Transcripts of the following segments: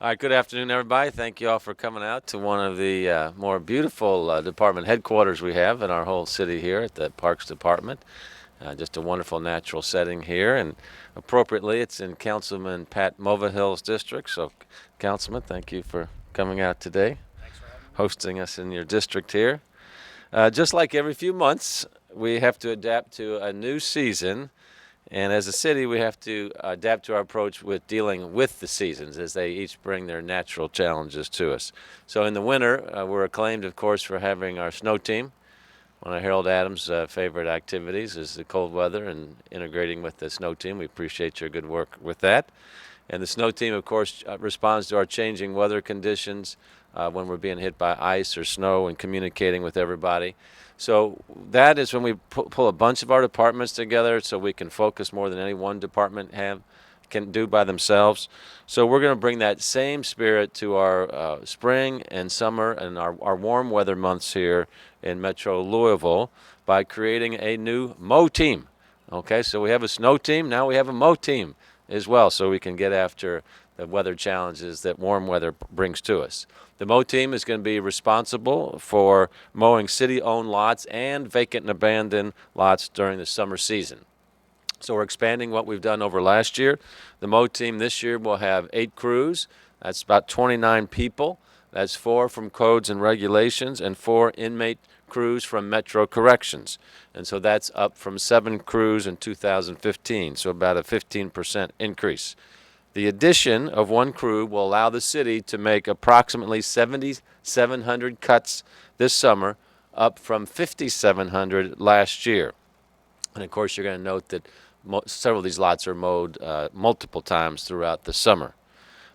All right, good afternoon, everybody. Thank you all for coming out to one of the more beautiful department headquarters we have in our whole city here at the Parks Department. Just a wonderful natural setting here, and appropriately, it's in Councilman Pat Movahill's district. So, Councilman, thank you for coming out today, hosting us in your district here. Just like every few months, we have to adapt to a new season. And as a city, we have to adapt to our approach with dealing with the seasons as they each bring their natural challenges to us. So in the winter, we're acclaimed, of course, for having our snow team. One of Harold Adams' favorite activities is the cold weather and integrating with the snow team. We appreciate your good work with that. And the snow team, of course, responds to our changing weather conditions when we're being hit by ice or snow and communicating with everybody. So that is when we pull a bunch of our departments together so we can focus more than any one department can do by themselves. So we're going to bring that same spirit to our spring and summer and our warm weather months here in Metro Louisville by creating a new mow team. Okay, so we have a snow team, now we have a mow team as well, so we can get after the weather challenges that warm weather brings to us. The mow team is going to be responsible for mowing city-owned lots and vacant and abandoned lots during the summer season. So we're expanding what we've done over last year. The mow team this year will have 8 crews. That's about 29 people. That's 4 from codes and regulations and 4 inmate crews from Metro Corrections. And so that's up from 7 crews in 2015, so about a 15% increase. The addition of 1 crew will allow the city to make approximately 7,700 cuts this summer, up from 5,700 last year. And of course, you're going to note that several of these lots are mowed multiple times throughout the summer.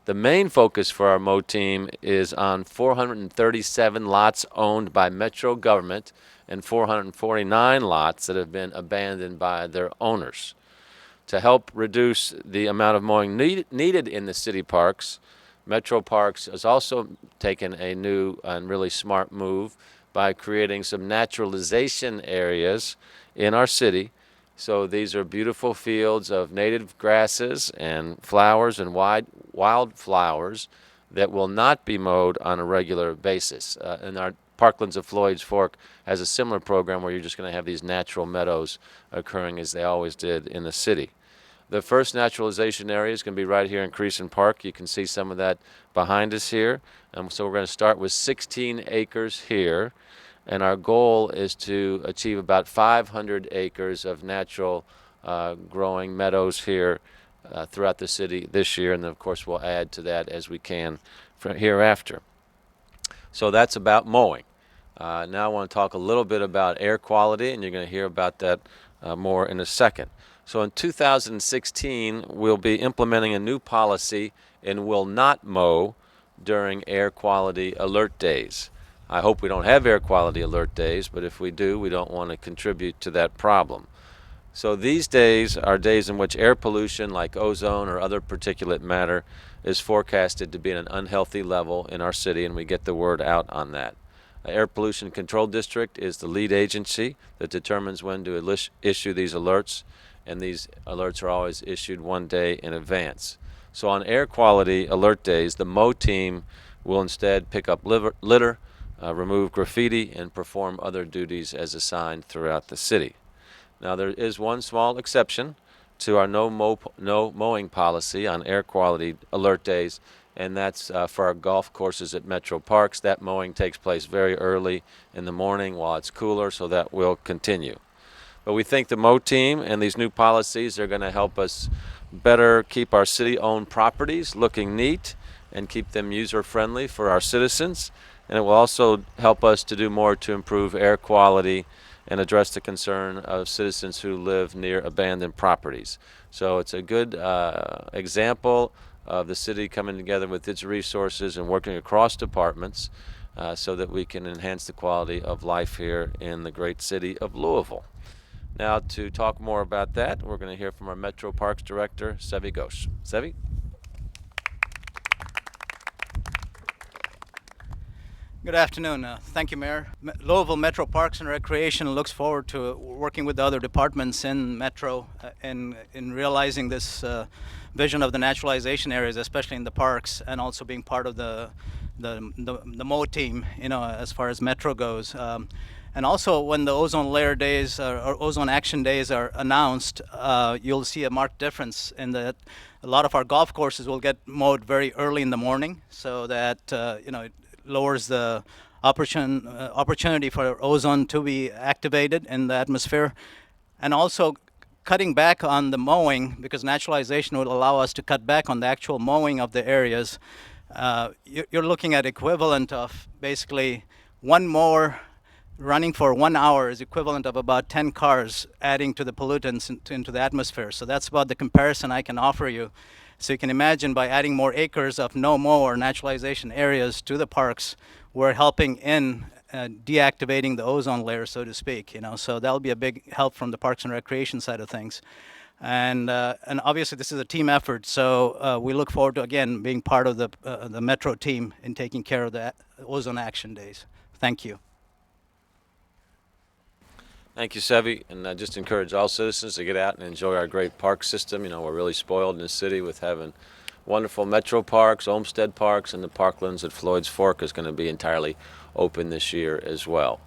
The main focus for our mow team is on 437 lots owned by Metro government and 449 lots that have been abandoned by their owners. To help reduce the amount of mowing needed in the city parks, Metro Parks has also taken a new and really smart move by creating some naturalization areas in our city. So these are beautiful fields of native grasses and flowers and wildflowers that will not be mowed on a regular basis. And our Parklands of Floyd's Fork has a similar program where you're just going to have these natural meadows occurring as they always did in the city. The first naturalization area is going to be right here in Creason Park. You can see some of that behind us here. So we're going to start with 16 acres here. And our goal is to achieve about 500 acres of natural growing meadows here throughout the city this year. And then, of course, we'll add to that as we can hereafter. So that's about mowing. Now I want to talk a little bit about air quality, and you're going to hear about that more in a second. So in 2016, we'll be implementing a new policy and will not mow during air quality alert days. I hope we don't have air quality alert days, but if we do, we don't want to contribute to that problem. So these days are days in which air pollution like ozone or other particulate matter is forecasted to be at an unhealthy level in our city, and we get the word out on that. Air Pollution Control District is the lead agency that determines when to issue these alerts, and these alerts are always issued 1 day in advance. So on air quality alert days, the mow team will instead pick up litter, remove graffiti, and perform other duties as assigned throughout the city. Now there is one small exception to our no mowing policy on air quality alert days, and that's for our golf courses at Metro Parks. That mowing takes place very early in the morning while it's cooler, so that will continue. But we think the mow team and these new policies are going to help us better keep our city-owned properties looking neat and keep them user-friendly for our citizens. And it will also help us to do more to improve air quality and address the concern of citizens who live near abandoned properties. So it's a good example of the city coming together with its resources and working across departments so that we can enhance the quality of life here in the great city of Louisville. Now, to talk more about that, we're going to hear from our Metro Parks Director, Sevi Ghosh. Sevi? Good afternoon. Thank you, Mayor. Louisville Metro Parks and Recreation looks forward to working with the other departments in Metro in realizing this vision of the naturalization areas, especially in the parks, and also being part of the MO team, as far as Metro goes. And also, when the ozone layer days or ozone action days are announced, you'll see a marked difference in that a lot of our golf courses will get mowed very early in the morning, so that it lowers the opportunity for ozone to be activated in the atmosphere, and also cutting back on the mowing, because naturalization would allow us to cut back on the actual mowing of the areas. You're looking at equivalent of basically one mower running for 1 hour is equivalent of about 10 cars adding to the pollutants into the atmosphere. So that's about the comparison I can offer you. So you can imagine, by adding more acres of no mow or naturalization areas to the parks, we're helping in deactivating the ozone layer, so to speak. So that'll be a big help from the Parks and Recreation side of things. And obviously this is a team effort, so we look forward to, again, being part of the Metro team in taking care of the ozone action days. Thank you. Thank you, Sevi, and I just encourage all citizens to get out and enjoy our great park system. We're really spoiled in this city with having wonderful metro parks, Olmsted parks, and the parklands at Floyd's Fork is going to be entirely open this year as well.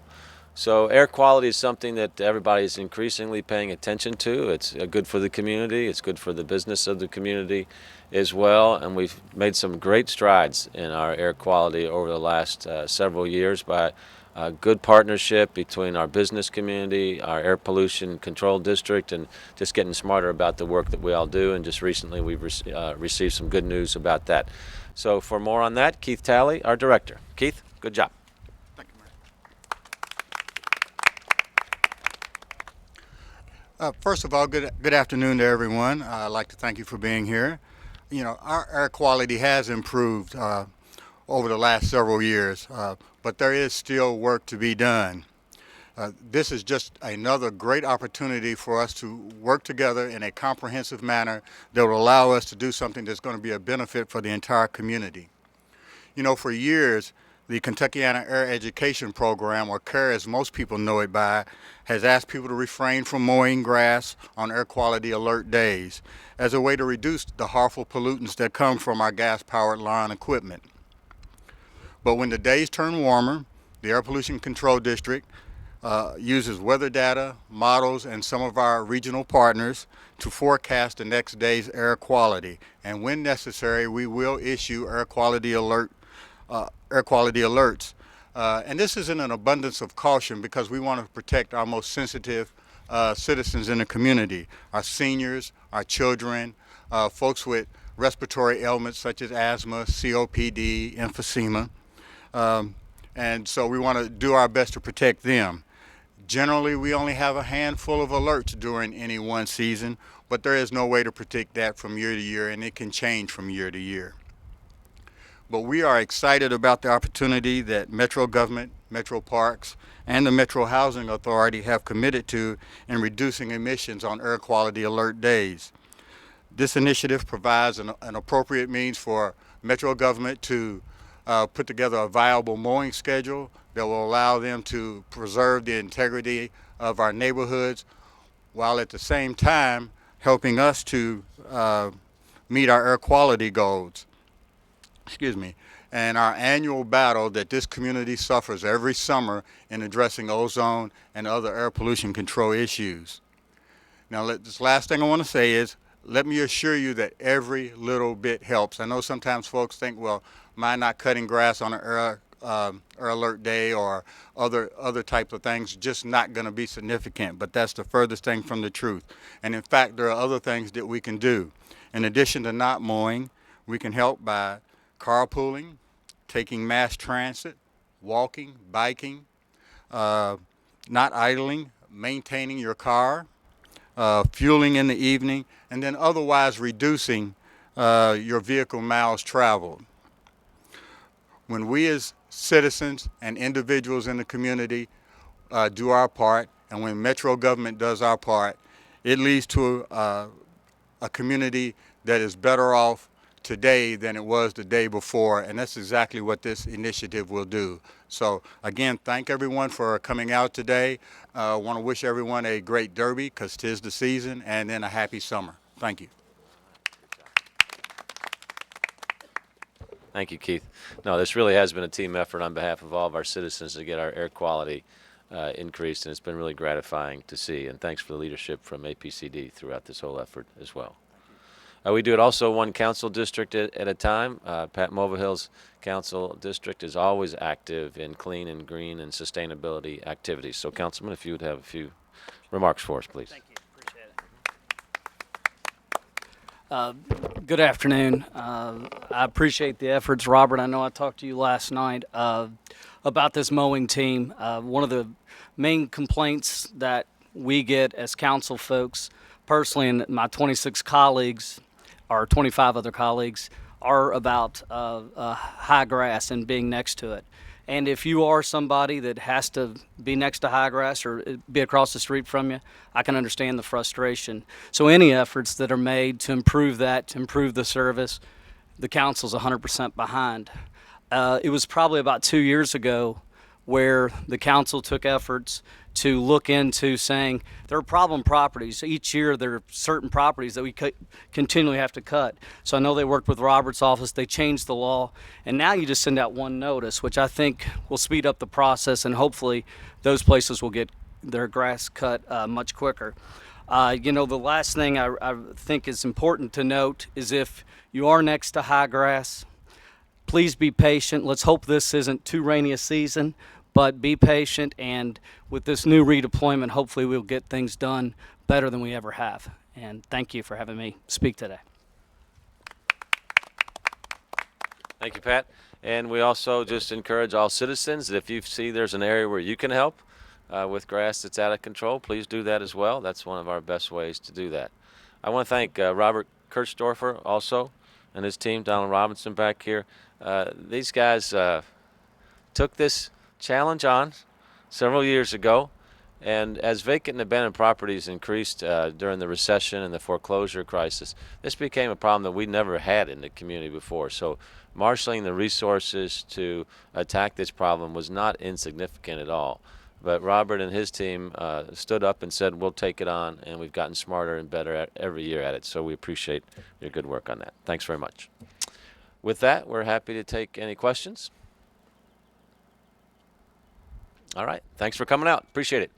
So air quality is something that everybody is increasingly paying attention to. It's good for the community. It's good for the business of the community as well. And we've made some great strides in our air quality over the last several years by a good partnership between our business community, our air pollution control district, and just getting smarter about the work that we all do. And just recently we've received some good news about that. So for more on that, Keith Talley, our director. Keith, good job. Thank you, Mayor. First of all, good afternoon to everyone. I'd like to thank you for being here. Our air quality has improved over the last several years, but there is still work to be done. This is just another great opportunity for us to work together in a comprehensive manner that will allow us to do something that's going to be a benefit for the entire community. For years, the Kentuckiana Air Education Program, or CARE as most people know it by, has asked people to refrain from mowing grass on air quality alert days as a way to reduce the harmful pollutants that come from our gas-powered lawn equipment. But when the days turn warmer, the Air Pollution Control District uses weather data, models, and some of our regional partners to forecast the next day's air quality. And when necessary, we will issue air quality alerts. And this is in an abundance of caution because we want to protect our most sensitive citizens in the community, our seniors, our children, folks with respiratory ailments such as asthma, COPD, emphysema. And so we want to do our best to protect them. Generally, we only have a handful of alerts during any one season, but there is no way to predict that from year to year, and it can change from year to year. But we are excited about the opportunity that Metro government, Metro Parks, and the Metro Housing Authority have committed to in reducing emissions on air quality alert days. This initiative provides an appropriate means for Metro government to put together a viable mowing schedule that will allow them to preserve the integrity of our neighborhoods, while at the same time helping us to meet our air quality goals. And our annual battle that this community suffers every summer in addressing ozone and other air pollution control issues. Now, this last thing I want to say is, let me assure you that every little bit helps. I know sometimes folks think, well, mind not cutting grass on an air alert day or other types of things, just not going to be significant, but that's the furthest thing from the truth. And in fact, there are other things that we can do. In addition to not mowing, we can help by carpooling, taking mass transit, walking, biking, not idling, maintaining your car, fueling in the evening, and then otherwise reducing your vehicle miles traveled. When we as citizens and individuals in the community do our part, and when Metro government does our part, it leads to a community that is better off today than it was the day before, and that's exactly what this initiative will do. So again, thank everyone for coming out today. Want to wish everyone a great Derby, because 'tis the season, and then a happy summer. Thank you. Thank you, Keith. No, this really has been a team effort on behalf of all of our citizens to get our air quality increased, and it's been really gratifying to see. And thanks for the leadership from APCD throughout this whole effort as well. We do it also one council district at a time. Pat Mulvihill's council district is always active in clean and green and sustainability activities. So, Councilman, if you would have a few remarks for us, please. Thank you. Appreciate it. Good afternoon. I appreciate the efforts, Robert. I know I talked to you last night about this mowing team. One of the main complaints that we get as council folks, personally, and my 26 colleagues, or 25 other colleagues, are about high grass and being next to it. And if you are somebody that has to be next to high grass or be across the street from you, I can understand the frustration. So any efforts that are made to improve that, to improve the service, the council's 100% behind. It was probably about 2 years ago where the council took efforts to look into saying there are problem properties. Each year there are certain properties that we continually have to cut. So I know they worked with Robert's office, they changed the law, and now you just send out one notice, which I think will speed up the process, and hopefully those places will get their grass cut much quicker. The last thing I think is important to note is if you are next to high grass, please be patient. Let's hope this isn't too rainy a season, but be patient, and with this new redeployment, hopefully we'll get things done better than we ever have. And thank you for having me speak today. Thank you, Pat. And we also just encourage all citizens that if you see there's an area where you can help with grass that's out of control, please do that as well. That's one of our best ways to do that. I want to thank Robert Kirchdorfer also and his team, Donald Robinson back here. These guys took this challenge on several years ago, and as vacant and abandoned properties increased during the recession and the foreclosure crisis, this became a problem that we never had in the community before. So marshaling the resources to attack this problem was not insignificant at all. But Robert and his team stood up and said, we'll take it on, and we've gotten smarter and better every year at it. So we appreciate your good work on that. Thanks very much. With that, we're happy to take any questions. All right. Thanks for coming out. Appreciate it.